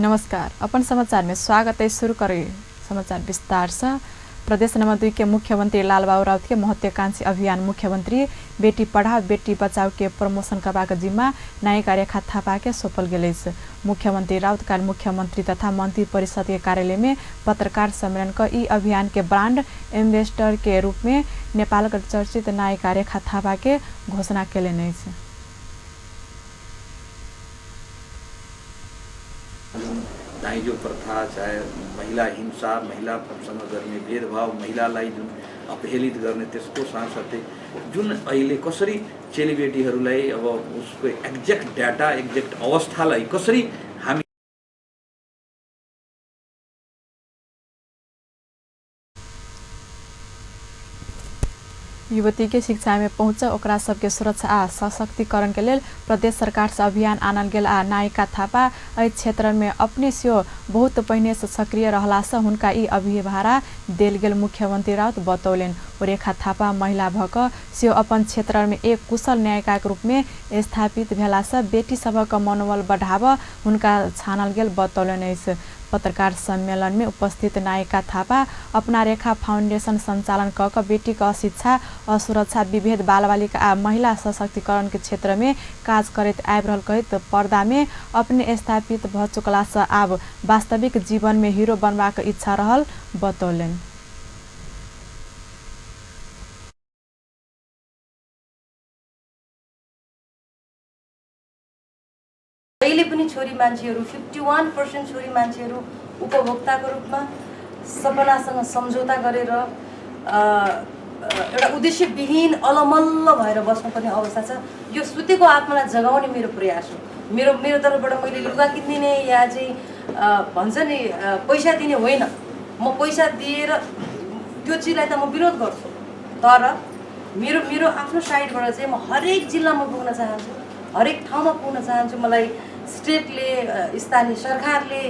नमस्कार। अपन समाचार में स्वागत है। शुरू करें समाचार विस्तार से। प्रदेश नंबर 2 के मुख्यमंत्री लालबाबू राउत के महत्वाकांक्षी अभियान मुख्यमंत्री बेटी पढ़ाओ बेटी बचाओ के प्रमोशन करवा के जिम्मा नायिका रेखा थापा के सौंपल गेल। मुख्यमंत्री राउत काल मुख्यमंत्री तथा मंत्री परिषद के कार्यालय में पत्रकार सम्मेलन का ई अभियान के ब्रांड एम्बेसडर के रूप में नेपाल के चर्चित नायिका रेखा थापा के घोषणा कैले। दाइजो प्रथा, चाहे महिला हिंसा, महिलासँग गर्ने भेदभाव, महिलालाई जुन अपहेलित गर्ने त्यसको साथसाथै जुन अहिले कसरी चेलीबेटीहरूलाई अब उसको एक्ज्याक्ट डाटा, एक्ज्याक्ट अवस्थालाई कसरी हामी युवती के शिक्षा में पहुँच ओकरा सबके सुरक्षा आ सशक्तिकरण के लिए प्रदेश सरकार से अभियान आनल गेल। आ नायिका थापा एहि क्षेत्र में अपने से बहुत पहिने से सक्रिय रहला से हुनका ई अभिभारा देल गेल मुख्यमंत्री राउत बतौलन। रेखा थापा महिला भक से अपन क्षेत्र में एक कुशल न्यायिका के रूप में स्थापित भेला से बेटी सबक मनोबल बढ़ाव हुनका छानल गेल बतौलन। पत्रकार सम्मेलन में उपस्थित नायिका थापा अपना रेखा फाउंडेशन संचालन क बेटी का शिक्षा असुरक्षा विभेद बाल बालिका आ महिला सशक्तिकरण के क्षेत्र में काज करत आबि रहल कहित पर्दा में अपने स्थापित भ चुकला से आब वास्तविक जीवन में हीरो बनबाक इच्छा रहल बतौलन। अहिले पनि छोरी मान्छेहरू 51% छोरी मान्छेहरू उपभोक्ताको रूपमा सपनासँग सम्झौता गरेर एउटा उद्देश्यविहीन अलमल्ल भएर बस्नुपर्ने अवस्था छ। यो सुतेको आत्मालाई जगाउने मेरो प्रयास हो। मेरो तर्फबाट मैले लुगा किनिदिने या चाहिँ भन्छ नि पैसा दिने होइन। म पैसा दिएर त्यो चिजलाई त म विरोध गर्छु, तर मेरो आफ्नो साइडबाट चाहिँ म हरेक जिल्लामा पुग्न चाहन्छु, हरेक ठाउँमा पुग्न चाहन्छु। मलाई स्टेटले, स्थानीय सरकारले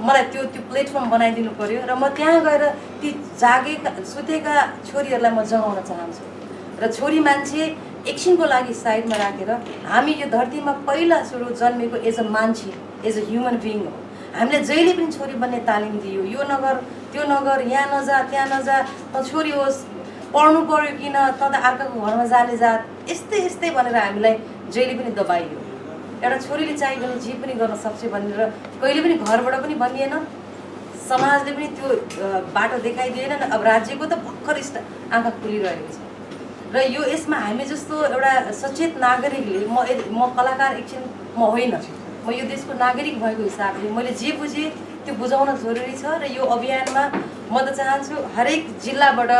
मलाई त्यो प्लेटफर्म बनाइदिनु पर्यो र म त्यहाँ गएर ती सुतेका छोरीहरूलाई म जगाउन चाहन्छु। र छोरी मान्छे एकछिनको लागि साइडमा राखेर हामी यो धरतीमा पहिला सुरु जन्मेको एज अ मान्छे, एज अ ह्युमन बिइङ हो। हामीले जहिले पनि छोरी बन्ने तालिम दियो। यो नगर, त्यो नगर, यहाँ नजा, त्यहाँ नजा, त छोरी होस्, पढ्नु पर्यो किन, त अर्काको घरमा जाने जा, यस्तै भनेर हामीलाई जहिले पनि दबाइयो। एउटा छोरीले चाहिँ भने जे पनि गर्न सक्छ भनेर कहिले पनि घरबाट पनि भनिएन, समाजले पनि त्यो बाटो देखाइदिएन। अब राज्यको त भर्खर आँखा खुलिरहेको छ र यो यसमा हामी जस्तो एउटा सचेत नागरिकले, म कलाकार एकछिन म होइन, म यो देशको नागरिक भएको हिसाबले मैले जे बुझेँ त्यो बुझाउन जरुरी छ। र यो अभियानमा म त चाहन्छु हरेक जिल्लाबाट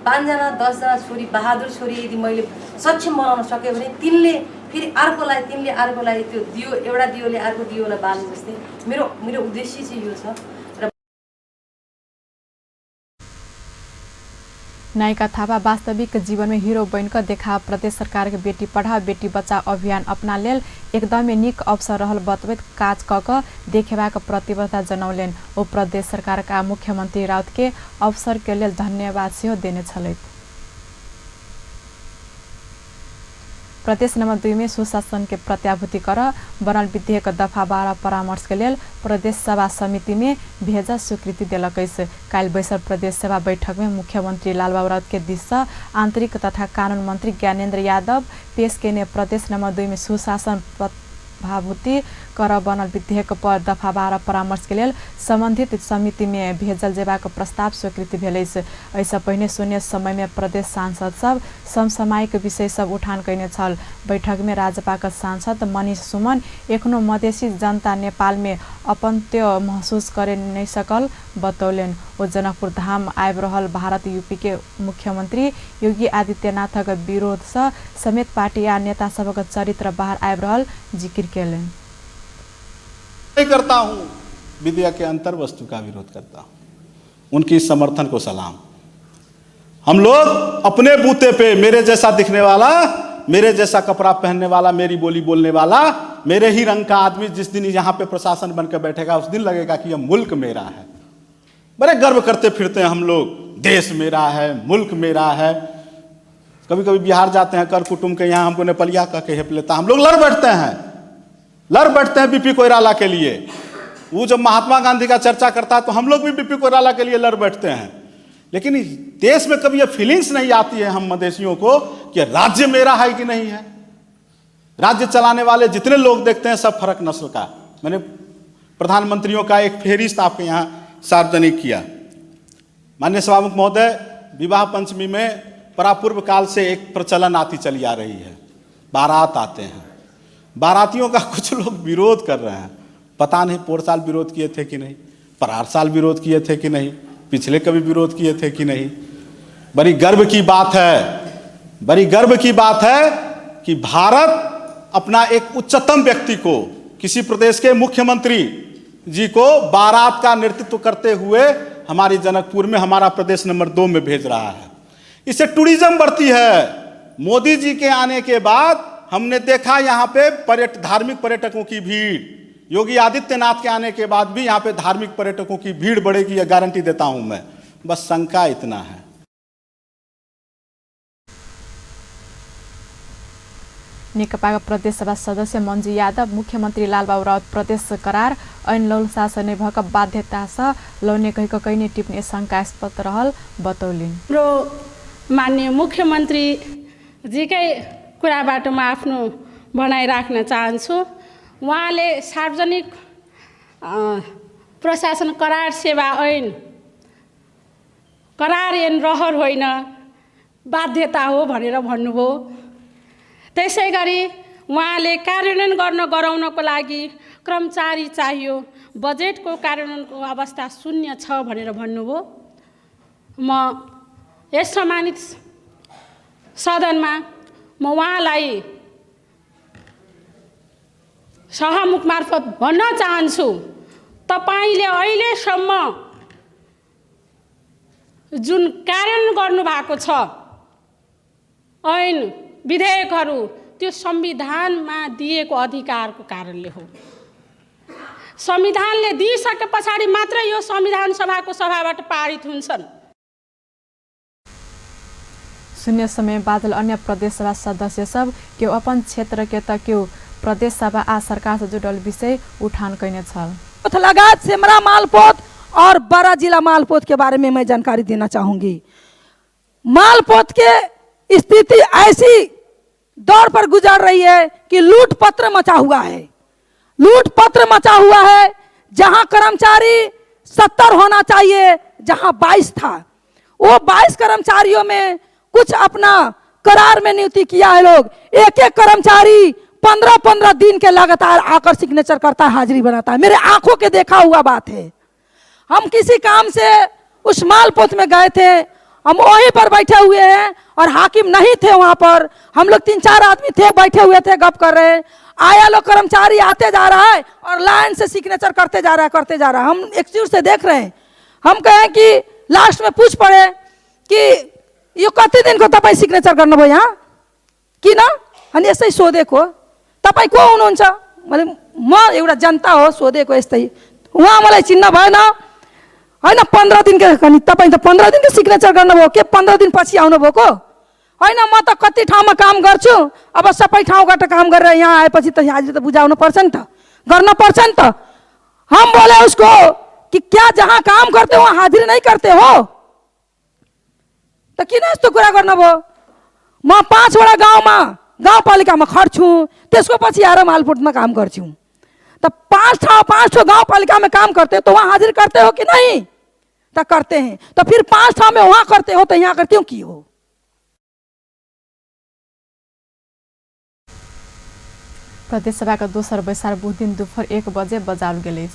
5 जना 10 जना छोरी, बहादुर छोरी यदि मैले सक्षम बनाउन सक्यो भने तिनले फेरि अर्कोलाई त्यो दियो, एउटा दियोले अर्को दियोलाई बाल्ने जस्तै मेरो उद्देश्य चाहिँ यो छ। नायिका थापा वास्तविक जीवन में हीरो बनकर देखा प्रदेश सरकार के बेटी पढ़ाओ बेटी बचाओ अभियान अपना लेल एकदमै निक अवसर रहल बतबैत काज क देखेबाक प्रतिबद्धता जनौलेन। ओ प्रदेश सरकार का मुख्यमंत्री राउत के अवसर के लेल धन्यवाद सेहो देने छलैथ। प्रदेश नंबर 2 में सुशासन के प्रत्याभूति कर बनल विधेयक दफा 12 परामर्श के लिए प्रदेश सभा समिति में भेजा स्वीकृति दिलक। काल बैसल प्रदेश सभा बैठक में मुख्यमंत्री लालबाबू राउत के दिश से आंतरिक तथा कानून मंत्री ज्ञानेन्द्र यादव पेश केने प्रदेश नंबर 2 में सुशासन प्रत्याभूति कर बनल विधेयक पर दफा 12 परामर्श के लिए संबंधित समिति में भेजल जेबाक प्रस्ताव स्वीकृति भेलै। ऐसा पहिने शून्य समय में प्रदेश सांसद सब समसामयिक विषय सब उठान कैने छल। बैठक में राजपाका सांसद मनीष सुमन एखनो मधेसी जनता नेपाल में अपनत्व महसूस करे नहीं सकल बतौलेन। ओ जनकपुर धाम आबि रहल भारत यूपी के मुख्यमंत्री योगी आदित्यनाथक विरोध से समेत पार्टी या नेता सबक चरित्र बाहर आबि रहल जिक्र केलेन। करता हूं, विधेयक के अंतर वस्तु का विरोध करता हूं। उनकी समर्थन को सलाम। हम लोग अपने बूते पे मेरे जैसा दिखने वाला, मेरे जैसा कपड़ा पहनने वाला, मेरी बोली बोलने वाला, मेरे ही रंग का आदमी जिस दिन यहाँ पे प्रशासन बनकर बैठेगा उस दिन लगेगा कि यह मुल्क मेरा है। बड़े गर्व करते फिरते हैं हम लोग, देश मेरा है, मुल्क मेरा है। कभी कभी बिहार जाते हैं, कर कुटुंब के यहाँ हमको नेपालिया कह के हेप लेता, हम लोग लड़ बैठते हैं बीपी कोइराला के लिए। वो जब महात्मा गांधी का चर्चा करता है तो हम लोग भी बीपी कोइराला के लिए लड़ बैठते हैं, लेकिन देश में कभी ये फीलिंग्स नहीं आती है हम मधेसियों को कि राज्य मेरा है कि नहीं है। राज्य चलाने वाले जितने लोग देखते हैं सब फर्क नस्ल का। मैंने प्रधानमंत्रियों का एक फेहरिस्त आपके यहाँ सार्वजनिक किया। माननीय सभामुख महोदय, विवाह पंचमी में परापूर्व काल से एक प्रचलन आती चली आ रही है, बारात आते हैं। बारातियों का कुछ लोग विरोध कर रहे हैं, पता नहीं पोर साल विरोध किए थे कि नहीं, परार साल विरोध किए थे कि नहीं, पिछले कभी विरोध किए थे कि नहीं। बड़ी गर्व की बात है, बड़ी गर्व की बात है कि भारत अपना एक उच्चतम व्यक्ति को, किसी प्रदेश के मुख्यमंत्री जी को बारात का नेतृत्व करते हुए हमारी जनकपुर में, हमारा प्रदेश नंबर 2 में भेज रहा है। इससे टूरिज्म बढ़ती है। मोदी जी के आने के बाद हमने देखा यहाँ पे धार्मिक पर्यटकों की भीड़, योगी आदित्यनाथ के आने के बाद भी यहाँ पे धार्मिक पर्यटकों की भीड़ बढ़ेगी, यह गारंटी देता हूं मैं। बस शंका इतना है। नेकपाका प्रदेश सभा सदस्य मन्जु यादव मुख्यमन्त्री लालबाबु राउत प्रदेश करार ऐन लौल शासन भएका बाध्यता छ लौने कहीको कहीँ टिप्ने शङ्कास्पद रहल बतौलिन्। हाम्रो माननीय मुख्यमन्त्री जीकै कुराबाट म आफ्नो भनाइ राख्न चाहन्छु। उहाँले सार्वजनिक प्रशासन करार सेवा ऐन करार ऐन रहर होइन बाध्यता हो भनेर भन्नुभयो। त्यसै गरी उहाँले कार्यान्वयन गराउनको लागि कर्मचारी चाहियो, बजेटको कार्यान्वयनको अवस्था शून्य छ भनेर भन्नुभयो। म यस सम्मानित सदनमा म उहाँलाई सभामुख मार्फत भन्न चाहन्छु, तपाईले अहिलेसम्म जुन कार्यान्वयन गर्नुभएको छ ऐन विधेयकहरू, त्यो संविधानमा दिएको अधिकारको कारणले हो। संविधानले दिइसके पछाडि मात्रै यो संविधान सभाको सभाबाट पारित हुन्छन्। शून्य समय बादल अन्य प्रदेश सभा सदस्य सब क्यों अपन क्षेत्र के त क्यों प्रदेश सभा आ सरकार से जुड़ल विषय उठान कैने छल। लगात सेमरा मालपोत और बड़ा जिला मालपोत के बारे में मैं जानकारी देना चाहूंगी। मालपोत के स्थिति ऐसी दौर पर गुजर रही है कि लूट पत्र मचा हुआ है। लूट पत्र मचा हुआ है, जहां कर्मचारी 70 होना चाहिए, जहां 22 था। वो 22 कर्मचारियों में कुछ अपना करार में नियुक्ति किया है लोग। एक एक कर्मचारी 15-15 दिन के लगातार आकर सिग्नेचर करता है, हाजिरी बनाता है। मेरे आंखों के देखा हुआ बात है। हम किसी काम से उस मालपोत में गए थे, हम वहीं पर बैठे हुए हैं और हाकिम नहीं थे वहां पर। हम लोग 3-4 आदमी थे, बैठे हुए थे, गप कर रहे हैं। आया लोग कर्मचारी आते जा रहा है और लाइन से सिग्नेचर करते जा रहा है। हम एक चीज से देख रहे हैं। हम कहें कि लास्ट में पूछ पड़े कि यो कति दिन को तपाईं सिग्नेचर गर्नुभयो यहाँ किन? अनि यसै सोधेको तपाईं को हुनुहुन्छ? मैले म एउटा जनता हो, सोधेको यस्तै। उहाँ मलाई चिन्न भएन। होइन 15 दिन के तपाईं त 15 दिन के सिग्नेचर गर्नुभयो के 15 दिन पछि आउनुभएको? होइन म त कति ठाउँमा काम गर्छु, अब सबै ठाउँबाट काम गरेर यहाँ आएपछि त हाजिरी त बुझाउनु पर्छ नि त, गर्न पर्छ नि त। हम बोले उसको कि क्या जहाँ काम करते हो वहाँ हाजिरी नहीं करते हो? त किन यस्तो कुरा गर्नुभयो? म 5 वटा गाउँमा गाउँपालिकामा खट्छु, त्यसको पछि आएर मालपोतमा काम गर्छु। तो 5 गांव में काम करते हो तो वहाँ हाजिर करते हो कि नहीं? तो करते हैं। तो फिर 5 में वहाँ करते हो तो यहाँ करते हो की हो? प्रदेश सभा का दोसर बैसार बुध दिन दोपहर 1 बजे बजाल गेल।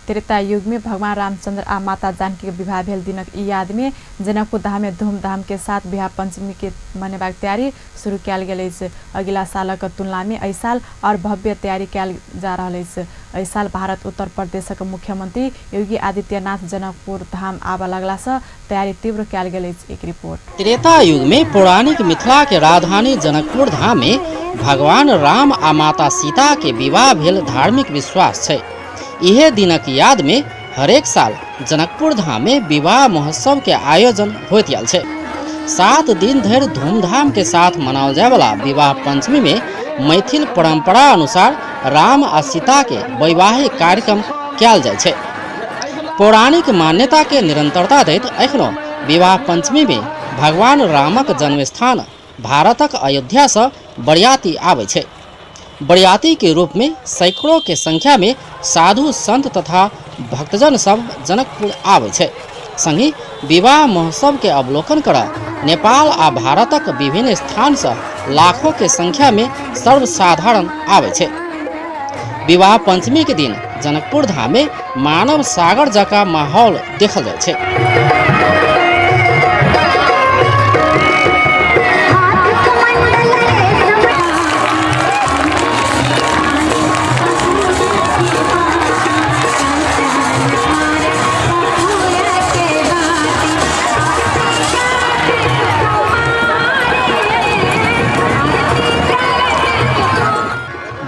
त्रेता युग में भगवान रामचंद्र आ माता जानकी के विवाह भेल दिनक ई याद में जनकपुर धाम में धूमधाम के साथ विवाह पंचमी के मनेबाक तैयारी शुरू कयल गेल अछि। अगिला सालक तुलना में एहि साल और भव्य तैयारी कयल जा रहल अछि। एहि साल भारत उत्तर प्रदेशक मुख्यमंत्री योगी आदित्यनाथ जनकपुर धाम आबऽ लगला से तैयारी तीव्र कयल गेल अछि। एक रिपोर्ट। त्रेता युग में पौराणिक मिथिला के राजधानी जनकपुर धाम में भगवान राम आ माता सीता के विवाह भेल धार्मिक विश्वास है। यह दिनक याद में हरेक साल जनकपुर धाम में विवाह महोत्सव के आयोजन होइत आयल छै। 7 दिन धरि धूमधाम के साथ मनाओल जाय वाला विवाह पंचमी में मैथिल परंपरा अनुसार राम आ सीता के वैवाहिक कार्यक्रम कयल जाइ छै। पौराणिक मान्यता के निरंतरता दैत एखनो विवाह पंचमी में भगवान रामक जन्मस्थान भारतक अयोध्या से बरियाती आबै छै। बरियाती के रूप में सैकड़ों के संख्या में साधु संत तथा भक्तजन सब जनकपुर आबै छै। संगी विवाह महोत्सव के अवलोकन कर नेपाल आ भारतक विभिन्न स्थान से लाखों के संख्या में सर्वसाधारण आबै छै। विवाह पंचमी के दिन जनकपुर धाम में मानव सागर जका माहौल देखल जाइ छै।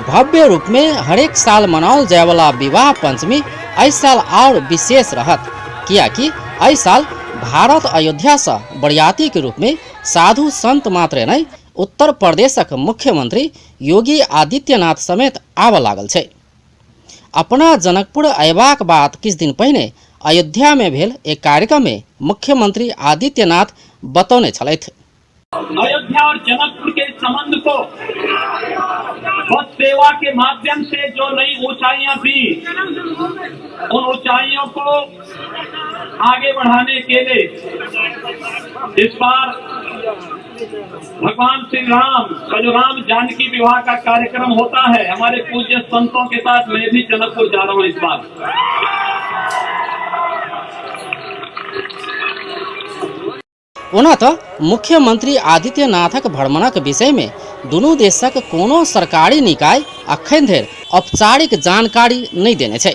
भव्य रूप में हरेक साल मनाओल जाए वाला विवाह पंचमी इस साल और विशेष रहत, कियाकि इस साल भारत अयोध्या से बरियाती के रूप में साधु संत मात्र नहीं उत्तर प्रदेशक मुख्यमंत्री योगी आदित्यनाथ समेत आव लागल छै। अपना जनकपुर अयबाक बाद किछ दिन पहिने अयोध्या में भेल एक कार्यक्रम में मुख्यमंत्री आदित्यनाथ बतौने छलैथ। अयोध्या और जनकपुर के संबंध को बस सेवा के माध्यम से जो नई ऊंचाइयां थी, उन ऊंचाइयों को आगे बढ़ाने के लिए इस बार भगवान श्री राम का जो राम जानकी विवाह का कार्यक्रम होता है, हमारे पूज्य संतों के साथ मैं भी जनकपुर जा रहा हूँ। इस बार ओना तो मुख्यमंत्री आदित्यनाथक भ्रमणक विषय में दुनू देशक कोनो सरकारी निकाय अखन धरि औपचारिक जानकारी नहीं देने छै।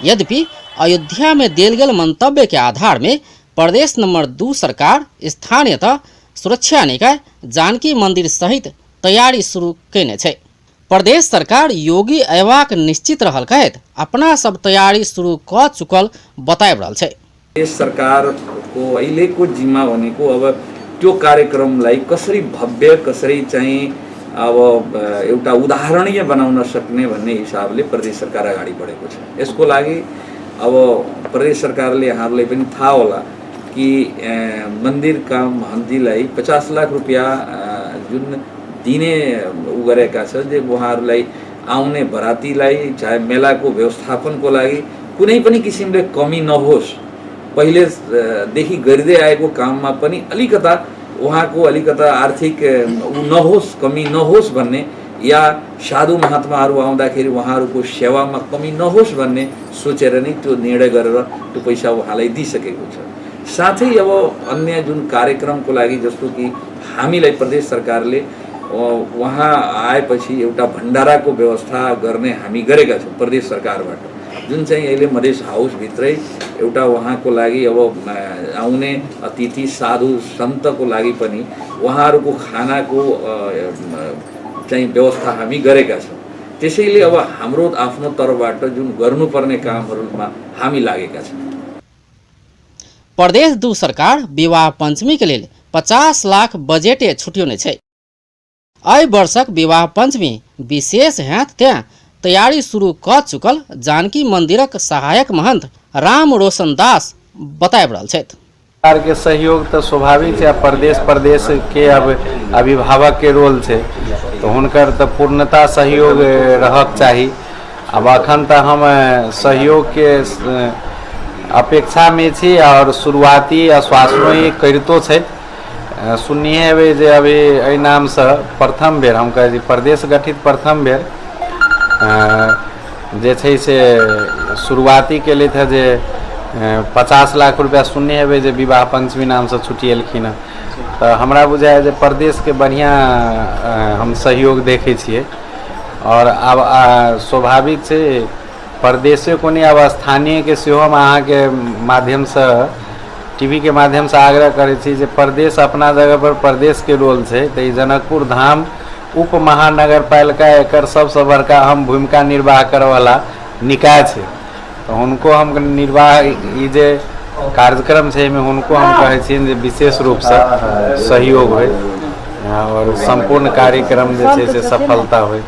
यद्यपि अयोध्या में देल गेल मंतव्य के आधार में प्रदेश नंबर 2 सरकार स्थानीयतः सुरक्षा निकाय जानकी मंदिर सहित तैयारी शुरू केने छै। प्रदेश सरकार योगी अयबाक निश्चित रहल कहत अपना सब तैयारी शुरू क चुकल बताइब रहल छै। देश सरकारको अहिलेको जिम्मा भनेको अब त्यो कार्यक्रमलाई कसरी भव्य कसरी चाहिँ अब एउटा उदाहरणीय बनाउन सक्ने भन्ने हिसाबले प्रदेश सरकार अगाडि बढेको छ। यसको लागि अब प्रदेश सरकारले यहाँहरूलाई पनि थाहा होला कि मन्दिरका महन्तीलाई 50 लाख रुपियाँ जुन दिने उ गरेका छ, जे उहाँहरूलाई आउने बरातीलाई चाहे मेलाको व्यवस्थापनको लागि कुनै पनि किसिमले कमी नहोस्, पहिलेदेखि गरिँदै आएको काममा पनि अलिकता उहाँको अलिकता आर्थिक नहोस्, कमी नहोस् भन्ने, या साधु महात्माहरू आउँदाखेरि उहाँहरूको सेवामा कमी नहोस् भन्ने सोचेर नै त्यो निर्णय गरेर त्यो पैसा उहाँलाई दिइसकेको छ। साथै अब अन्य जुन कार्यक्रमको लागि जस्तो कि हामीलाई प्रदेश सरकारले वहाँ आएपछि एउटा भण्डाराको व्यवस्था गर्ने हामी गरेका छौँ प्रदेश सरकारबाट, जुन चाहिँ अहिले मधेस हाउसभित्रै एउटा उहाँको लागि अब आउने अतिथि साधु सन्तको लागि पनि उहाँहरूको खानाको चाहिँ व्यवस्था हामी गरेका छौँ। त्यसैले अब हाम्रो आफ्नो तर्फबाट जुन गर्नुपर्ने कामहरूमा हामी लागेका छौँ। प्रदेश 2 सरकार विवाह पंचमी के लिए 50 लाख बजेटे छुट्योने छै। एहि वर्षक विवाह पंचमी विशेष हैत त्यहाँ तैयारी शुरू क चुकल जानकी मंदिरक सहायक महंत राम रोशन दास बताइब रहल छथि। सरकार के सहयोग तो स्वाभाविक है, प्रदेश के अब अभिभावक के रोल है तो हुनकर तो पूर्णता सहयोग रहक चाही। अब अखन तो हम सहयोग के अपेक्षा में छी और शुरुआती आश्वासनों करितो छै। सुनिए हेबै जे अभी एहि नाम से प्रथम बेर हम कहे प्रदेश गठित प्रथम बेर जे छै से शुरुआती के लिए थे जे 50 लाख रुपया सुनने हेबै जे विवाह पंचमी नाम से छुटिएलखिन हँ, तो हमरा बुझाय जे प्रदेश के बढ़िया हम सहयोग देखे छियै। और अब स्वाभाविक छै प्रदेशे को नहीं, अब स्थानीय के सेहो हम अहाँ के माध्यम से टीवी के माध्यम से आग्रह करे छी जे प्रदेश अपना जगह पर प्रदेश के रोल है, तो जनकपुर धाम उप महानगर पालिका एकर सबसे बड़का अहम भूमिका निर्वाह करे वाला निकाय है, तो उनको हम निर्वाह ई जे कार्यक्रम है में उनको हम कहे छी जे विशेष रूप से सहयोग हो और संपूर्ण कार्यक्रम जे से सफलता हो।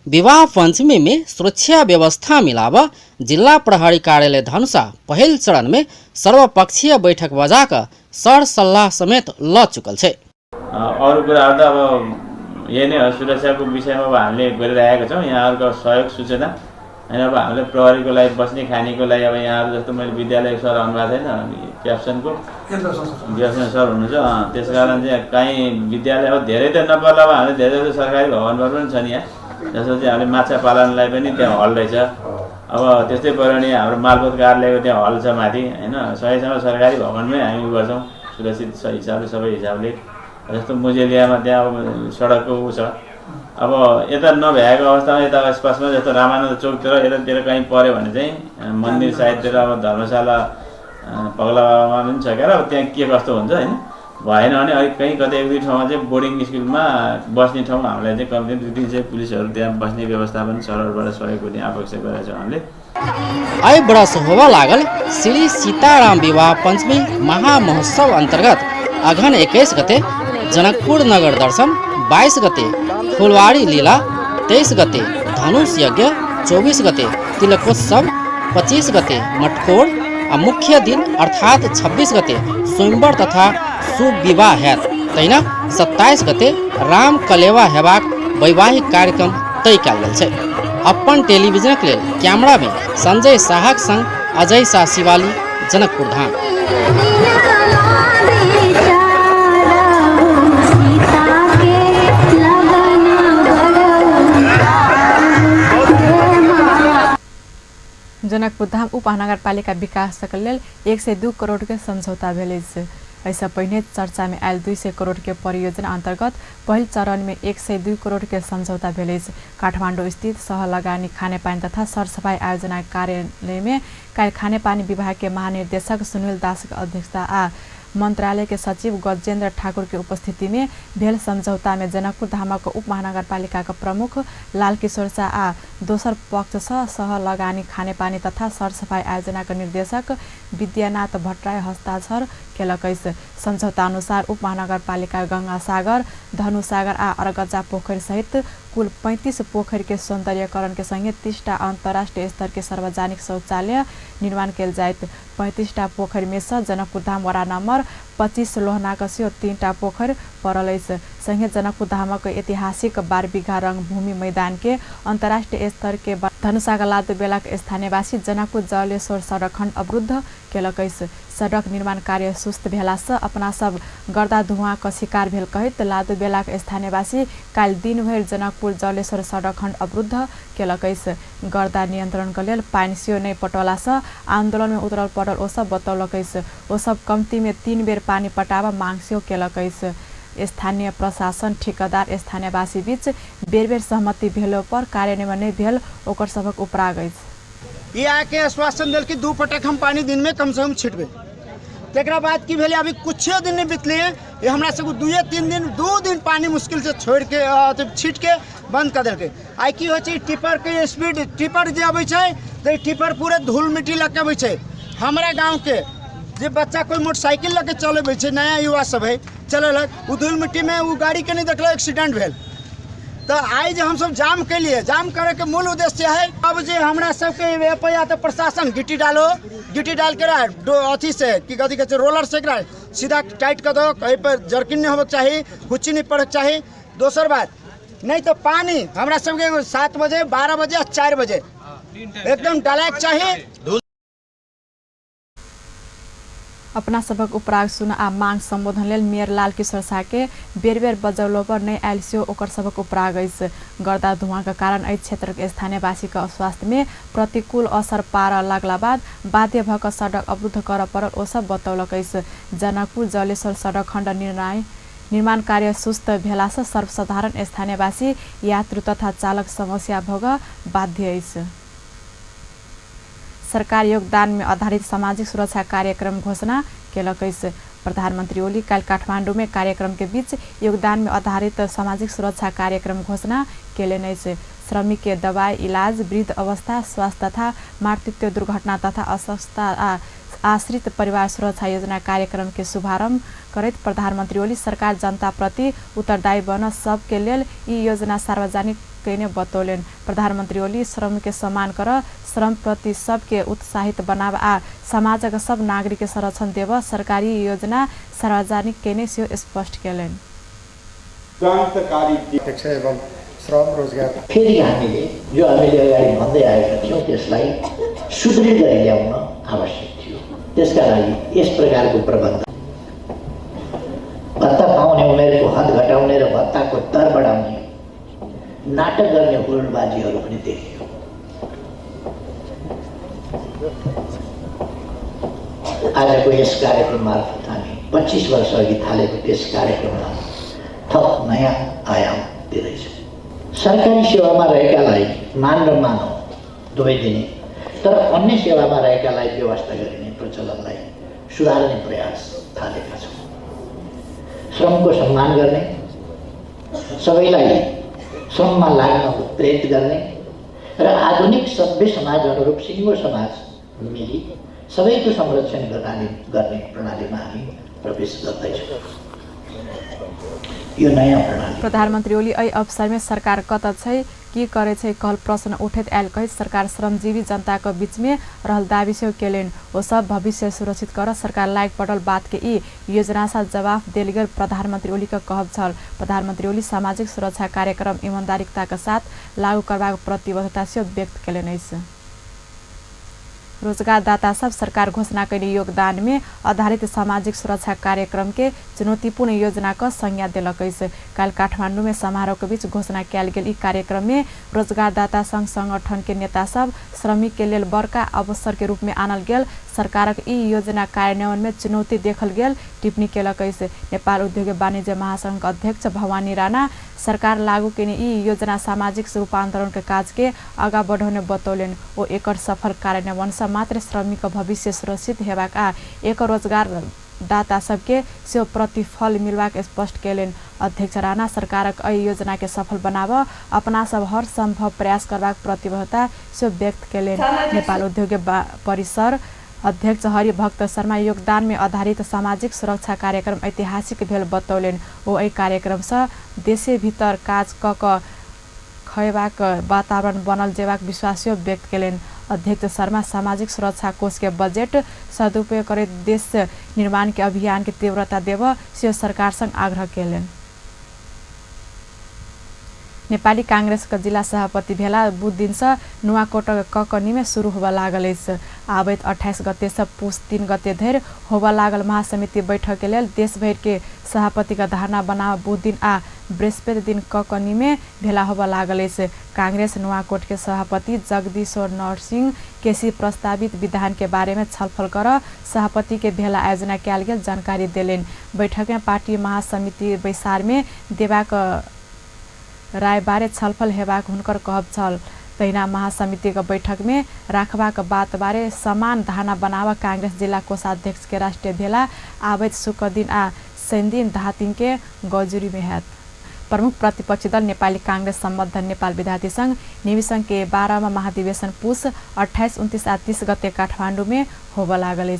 विवाह पंचमी में सुरक्षा व्यवस्था मिलाव जिला प्रहरी कार्यालय धनुषा पहल चरण में सर्वपक्षीय बैठक बजाकर सर सल्लाह समेत ल चुकल है। अरू कुराहरू त अब यही नै हो, सुरक्षाको विषयमा अब हामीले गरिरहेका छौँ। यहाँहरूको सहयोग सूचना होइन, अब हामीले प्रहरीको लागि बस्ने खानेको लागि अब यहाँहरू जस्तो मैले विद्यालय सर आउनुभएको छैन, क्याप्सनको क्याप्सन सर हुनुहुन्छ। त्यस कारण चाहिँ कहीँ विद्यालय अब धेरै त नपर्ला, अब हामीले धेरै जस्तो सरकारी भवनहरू पनि छन् यहाँ, जसमा चाहिँ हामीले माछा पालनलाई पनि त्यहाँ हल रहेछ। अब त्यस्तै पऱ्यो भने हाम्रो मालपोत कार्यालयको त्यहाँ हल छ माथि होइन, सहीसँग सरकारी भवनमै हामी गर्छौँ सुरक्षित हिसाबले सबै हिसाबले। जस्तो मुजेलियामा त्यहाँ अब सडकको ऊ छ, अब यता नभ्याएको अवस्थामा यता आसपासमा जस्तो रामानन्द चौकतिर यतातिर कहीँ पऱ्यो भने चाहिँ मन्दिर साइडतिर अब धर्मशाला पगला बाबामा पनि छ क्या, अब त्यहाँ के कस्तो हुन्छ होइन। भएन भने अलिक कहीँ कतै एक दुई ठाउँमा चाहिँ बोर्डिङ स्कुलमा बस्ने ठाउँमा हामीलाई चाहिँ कम्ती 2-3 सय पुलिसहरू त्यहाँ बस्ने व्यवस्था पनि सरहरूबाट सहयोग गर्ने अपेक्षा गरेका छौँ हामीले। आई बरस होवा लागल श्री सीताराम विवाह पंचमी महामहोत्सव अंतर्गत अघन 21 गते जनकपुर नगर दर्शन, 22 गते फुलवाड़ी लीला, 23 गते धनुष यज्ञ, 24 गते तिलकोत्सव, 25 गते मटकोर और मुख्य दिन अर्थात 26 गते स्वयंवर तथा शुभ विवाह हैत तैना 27 गते राम कलेवा हेबाक वैवाहिक कार्यक्रम तय कयल गेल छै। अपन टेलीविजन के लिए कैमरा में संजय साहक संग अजय शाह शिवाली, जनकपुर धाम। जनकपुर धाम उपमहानगरपालिका विकासक लेल 102 करोड़ के समझौता भेल अछि। ऐसा पहिने चर्चा में आयल 200 करोड़ के परियोजना अंतर्गत पहल चरण में 102 करोड़ के समझौता भेल अछि। काठमाडौँ स्थित सह लगानी खानेपानी तथा सरसफाई आयोजना कार्यालय में काल खानेपानी विभाग के महानिर्देशक सुनील दास के अध्यक्षता आ मंत्रालय के सचिव गजेन्द्र ठाकुर के उपस्थिति में भेल समझौता में जनकपुर धामक उप महानगरपालिका का प्रमुख लाल किशोर शाह आ दोसर पक्ष सह लगानी खानेपानी तथा सरसफाई आयोजना का निर्देशक विद्यानाथ भट्टराई हस्ताक्षर केलक। समझौता अनुसार उप महानगरपालिका गंगा सागर, धनु सागर आ अरगजा पोखरी सहित कुल 35 पोखरी के सौंदर्यकरण के संगे 30टा अंतर्राष्ट्रीय स्तर के सार्वजनिक शौचालय निर्माण कल जायत। 35टा पोखरी में से जनकपुर धाम वड़ा नंबर 25 लोहना कसियो 3टा पोखरी पड़ल। संगे जनकपुर धामक ऐतिहासिक 12 बीघा रंगभूमि मैदान के अंतर्राष्ट्रीय स्तर के धनुषाका लादो बेला के स्थानीयवासी जनकपुर जलेश्वर सड़क खंड अवरुद्ध केलक। सड़क निर्माण कार्य सुस्त भेला से अपना सब गर्दा धुआं का शिकार भेल कहत लादो बेला के स्थानीयवासी काल दिन भर जनकपुर जलेश्वर सड़क खंड अवरुद्ध केलक। गर्दा नियंत्रण के लेल पानी सियो नहीं पटौला से आंदोलन में उतरल पड़ल ओ सब बतौलक। ओ सब कमती में 3 बेर पानी पटावा मांग सियो केलक। स्थानीय प्रशासन ठेकेदार स्थानीयवासी बीच बेर बेर सहमति भेलो पर कार्यान्वयन नहीं भेल ओकर सबक उपराग। ये आके आश्वासन दिल कि 2 पटक हम पानी दिन में कम से कम छिटबे। तेकरा बाद की भेले अभी कुछ दिन नहीं बितले ये हमरा सब 2-3 दिन 2 दिन पानी मुश्किल से छोड़ के छीट के बंद कर देलके। आई की हो छै टिपर के स्पीड टिपर जे अबै छै त टिपर पूरे धूल मिट्टी लग के अबै छै। हमरा गांव के जे बच्चा कोई मोटरसाइकिल लगे चले छै नया युवा सब है चललक उ धूल मिट्टी में उ गाड़ी के नहीं देखल एक्सीडेंट भेल। तो आज हम सब जाम के लिए जाम करे के मूल उद्देश्य है अब जे हमरा सबके या तो प्रशासन गिट्टी डाल के अथी से की कथी कहै छै रोलर से सीधा टाइट कर दो, कहीं पर जर्किन नहीं होबक चाहिए, हुच्ची नहीं पड़क चाहिए। दोसर बात नहीं तो पानी हमरा सबके 7 बजे 12 बजे 4 बजे एकदम डालक चाहिए। अपना सबक उपराग सुन आ मांग संबोधन लेल मेयर लाल किशोर शाह के बेर बेर बजौलो पर नहीं आयल से ओकर सबक उपराग अछि। गर्दा धुआं के कारण एहि क्षेत्र के स्थानीयवासी के स्वास्थ्य में प्रतिकूल असर पार लगला बाद बाध्य भक सड़क अवरुद्ध कर पड़ल ओ सब बतौलक। जनकपुर जलेश्वर सड़क खंड निर्माण कार्य सुस्त भेला से सर्वसाधारण स्थानीयवासी यात्रु तथा चालक समस्या भोग बाध्य अछि। सरकार योगदान में आधारित सामाजिक सुरक्षा कार्यक्रम घोषणा केलक। प्रधानमंत्री ओली काल काठमांडू में कार्यक्रम के बीच योगदान में आधारित सामाजिक सुरक्षा कार्यक्रम घोषणा केलनि। श्रमिक के दवाई, इलाज, वृद्ध अवस्था, स्वास्थ्य तथा मातृत्व दुर्घटना तथा अस्वस्थता आश्रित परिवार सुरक्षा योजना कार्यक्रम के शुभारंभ करैत प्रधानमंत्री ओली सरकार जनता प्रति उत्तरदायी बन सबके लेल ई योजना सार्वजनिक कैने बतौलेन। प्रधानमंत्री ओली श्रम के सम्मान कर श्रम प्रति सबके उत्साहित बनाव आ समाजक सब नागरिक के संरक्षण देव सरकारी योजना सार्वजनिक कैने से स्पष्ट केलेन। एवं श्रम रोजगार फेरि हामीले जो हामीले अगाडि भन्दै आएका थियौँ त्यसलाई सुदृढ गरी ल्याउन आवश्यक थियो। त्यसका लागि यस प्रकारको प्रबन्ध भत्ता पाउने उमेरको हद घटाउने र भत्ताको दर बढाउने नाटक गर्ने हुलबाजीहरू पनि देखियो। आजको यस कार्यक्रम मार्फत हामी 25 वर्ष अघि थालेको त्यस कार्यक्रममा थप नयाँ आयाम दिँदैछौँ। सरकारी सेवामा रहेकालाई मान र मानव दुवै दिने तर अन्य सेवामा रहेकालाई व्यवस्था गरिने प्रचलनलाई सुधार्ने प्रयास थालेका छौँ। श्रमको सम्मान गर्ने, सबैलाई श्रममा लाग्न प्रेरित गर्ने र आधुनिक सभ्य समाज अनुरूप सिङ्गो समाज मिली सबैको संरक्षण गर्ने प्रणालीमा हामी प्रवेश गर्दैछौँ। यो नयाँ प्रणाली प्रधानमंत्री ओली एहि अवसर में सरकार कत छै की करे छै कहल प्रश्न उठैत आयल कहित सरकार श्रमजीवी जनता के बीच में रहल दावी से केलेन। ओ सब भविष्य सुरक्षित कर सरकार लायक पड़ल बात के ई योजना सा जवाब देल गेल प्रधानमंत्री ओली का कहब छल। प्रधानमंत्री ओली सामाजिक सुरक्षा कार्यक्रम ईमानदारिता के साथ लागू करबाक प्रतिबद्धता से व्यक्त केलेन। रोजगारदाता सब सरकार घोषणा कैने योगदान में आधारित सामाजिक सुरक्षा कार्यक्रम के चुनौतीपूर्ण योजना का संज्ञा दिलक। काल काठमांडू में समारोह के बीच घोषणा किया गेल ई कार्यक्रम में रोजगारदाता संघ संगठन के नेता सब श्रमिक के लेल बड़का अवसर के रूप में आनल गेल सरकारक ई योजना कार्यान्वयन में चुनौती देखल गेल टिप्पणी केलक। नेपाल उद्योग वाणिज्य महासंघ अध्यक्ष भवानी राणा सरकार लागू कैने ई योजना सामाजिक रूपांतरण के काज के आगा बढ़ाउने बतौलेन। ओ एकर सफल कार्यान्वयन से मात्र श्रमिक भविष्य सुरक्षित हेबाक आ एक रोजगार दाता सबके से प्रतिफल मिलवाक स्पष्ट केलेन। अध्यक्ष राणा सरकारक एहि योजना के सफल बनाव अपना सब हर संभव प्रयास करबाक प्रतिबद्धता से व्यक्त केलेन। नेपाल उद्योग परिसर अध्यक्ष हरिभक्त शर्मा योगदान में आधारित सामाजिक सुरक्षा कार्यक्रम ऐतिहासिक भेल बतौलेन। ओ एहि कार्यक्रम से देशे भीतर काज क खयबाक वातावरण बनल जेबाक विश्वास व्यक्त केलेन। अध्यक्ष शर्मा सामाजिक सुरक्षा कोष के बजेट सदुपयोग करे देश निर्माण के अभियान के तीव्रता देव से सरकार संग आग्रह केलेन। नेपाली कांग्रेस का जिला सभापति भेला बुध दिन से नुवाकोट ककनी में शुरू होबा लागल। आबैत 28 गते से पुस 3 गते धरि होबा लागल महासमिति बैठक के लेल देश भर के सभापति का धारणा बनाव बुध दिन आ बृहस्पति दिन ककनी में भेला होबा लागल। कांग्रेस नुवाकोट के सभापति जगदीश्वर नरसिंह केसी प्रस्तावित विधान के बारे में छलफल कर सभापति के भेला आयोजना किया गेल जानकारी देलेन। बैठक में पार्टी महासमिति बैसार में देबाक राय बारे छलफल हेबाक हुनकर कहब छल। तहिना महासमिति का बैठक में राखबाक बात बारे समान धारणा बनावा कांग्रेस जिला कोषाध्यक्ष के राष्ट्रीय भेला आबैत शुक्र दिन आ शनि दिन धातिङ के गजुरी में हैत। प्रमुख प्रतिपक्षी दल नेपाली कांग्रेस सम्बद्ध नेपाल विद्यार्थी संघ नेविसंघ के 12वां महाधिवेशन पुस 28, 29 आ 30 गते काठमाडौँ में होबा लागल।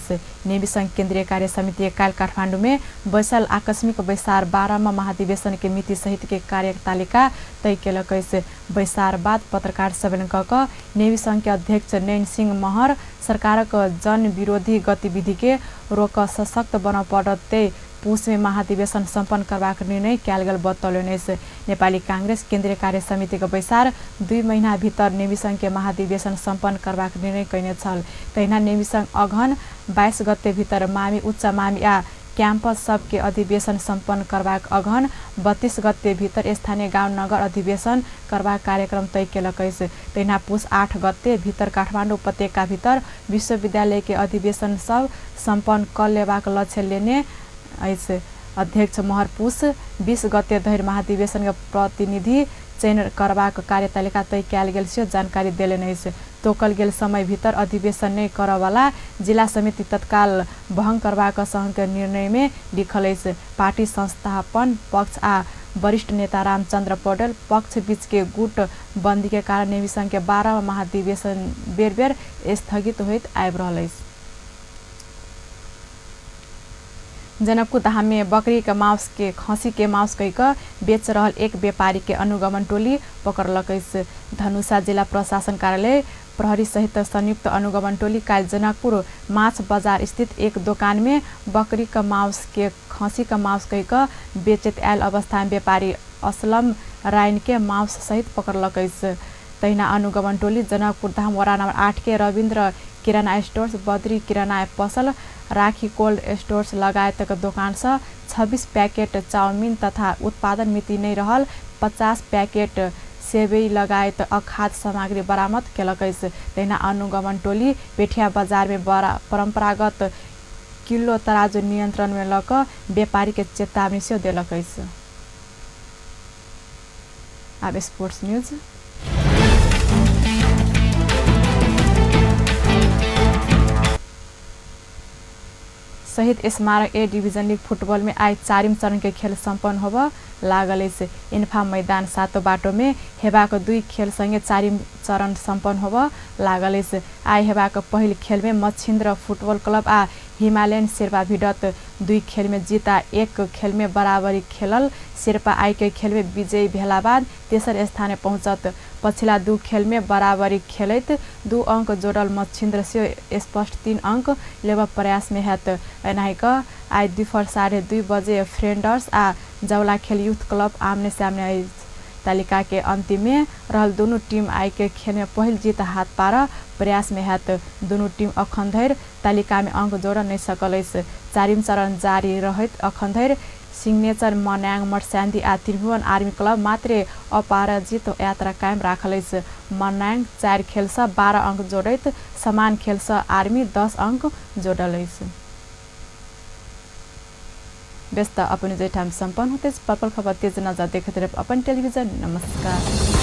नेविसंघ केन्द्रीय कार्य समिति काल काठमाडौँ में बैसल आकस्मिक बैसार 12वां महाधिवेशन के मिति सहित के कार्यतालिका तय केलक। बैसार बाद पत्रकार सम्मेलन क नेविसंघ के अध्यक्ष नैन सिंह महर सरकारक जन विरोधी गतिविधि के रोक सशक्त बन पड़ते पुस में महाधिवेशन सम्पन्न करबाक निर्णय किया गेल बतौलेन। नेपाली कांग्रेस केन्द्रीय कार्य समिति का बैसार 2 महीना भीतर नेविसंघ के महाधिवेशन सम्पन्न करबाक निर्णय कैने छल। तहिना नेविसंघ अघन 22 गते भीतर मामी उच्च मामी आ क्याम्पस सब के अधिवेशन सम्पन्न करबाक अघन 32 गते भीतर स्थानीय गाउँ नगर अधिवेशन करबाक कार्यक्रम तय केलक। तहिना पुस 8 गते भीतर काठमाडौँ उपत्यका भीतर विश्वविद्यालय के अधिवेशन सब सम्पन्न कर लेबाक लक्ष्य लेने ऐसे अध्यक्ष महर पुस 20 गते धरि महाधिवेशन के प्रतिनिधि चयन करबाक कार्यतालिका तय किया गेल से जानकारी देलेन। तोकल गेल समय भीतर अधिवेशन नहीं करवाला जिला समिति तत्काल भंग करबाक संघ के निर्णय में लिखल। पार्टी संस्थापन पक्ष आ वरिष्ठ नेता रामचंद्र पौडेल पक्ष बीच के गुट बंदी के कारण नेविसंघ के 12वां महाधिवेशन बेर बेर स्थगित होइत आबि रहल। जनकपुर धाम में बकरी के मांस के खसी के मांस कई का बेच रहल एक व्यापारी के अनुगमन टोली पकड़लक। धनुषा जिला प्रशासन कार्यालय प्रहरी सहित संयुक्त अनुगमन टोली काल जनकपुर माछ बाजार स्थित एक दुकान में बकरी का मांस के खसी का मांस कई का बेचत आयल अवस्था में व्यापारी असलम रायन के मांस सहित पकड़लक। तहिना अनुगमन टोली जनकपुर धाम वडा नंबर 8 के रविन्द्र किराना स्टोर्स, बद्री किराना पसल, राखी कोल्ड स्टोर्स लगायतका दोकान से 26 पैकेट चाउमिन तथा उत्पादन मिति नै रहल 50 पैकेट सेवई लगायत अखाद्य सामग्री बरामद केलक। तहिना अनुगमन टोली पेठिया बाजार में परंपरागत किलो तराजू नियंत्रण में लक व्यापारी के चेतावनी से देलक। अब स्पोर्ट्स न्यूज। शहीद स्मारक ए डिवीजन लीग फुटबॉल में आज 4वीं चरण के खेल संपन्न होब लागल। इन्फा मैदान 7 बाटो में हेबाक 2 खेल संगे 4वीं चरण संपन्न होब लागल। आई हेबाक पहिल खेल में मच्छिन्द्र फुटबॉल क्लब आ हिमालयन शेर्पा भिडत 2 खेल में जीता 1 खेल में बराबरी खेलल। शेर्पा आई के खेल में विजयी भेला बाद तेसर स्थान पहुंचत। पछिला 2 खेल में बराबरी खेलत 2 अंक जोड़ल मच्छिन्द्र से स्पष्ट 3 अंक लेब प्रयास में हैत। एनाहिक आज दोपहर 2:30 बजे फ्रेंडर्स आ जौला खेल यूथ क्लब आमने सामने आई। तालिका के अंतिम में रहल दोनों टीम आई के खेल में पहिल जीत हाथ पार प्रयास में हैत। दोनों टीम अखन धरि तालिका में अंक जोड़ नहीं सकल। 4वीं चरण जारी रहत अखन धरि सिग्नेचर मन्याङ मठशान्ति आ त्रिभुवन आर्मी क्लब मात्रै अपराजित यात्रा कायम राखल। मन्याङ 4 खेल से 12 अंक जोड़त समान खेल से आर्मी 10 अंक जोड़ल। व्यस्त अपन जेठाम संपन्न होते पर्पल खबर तेज नजर देखते रहे अपन टेलीविजन। नमस्कार।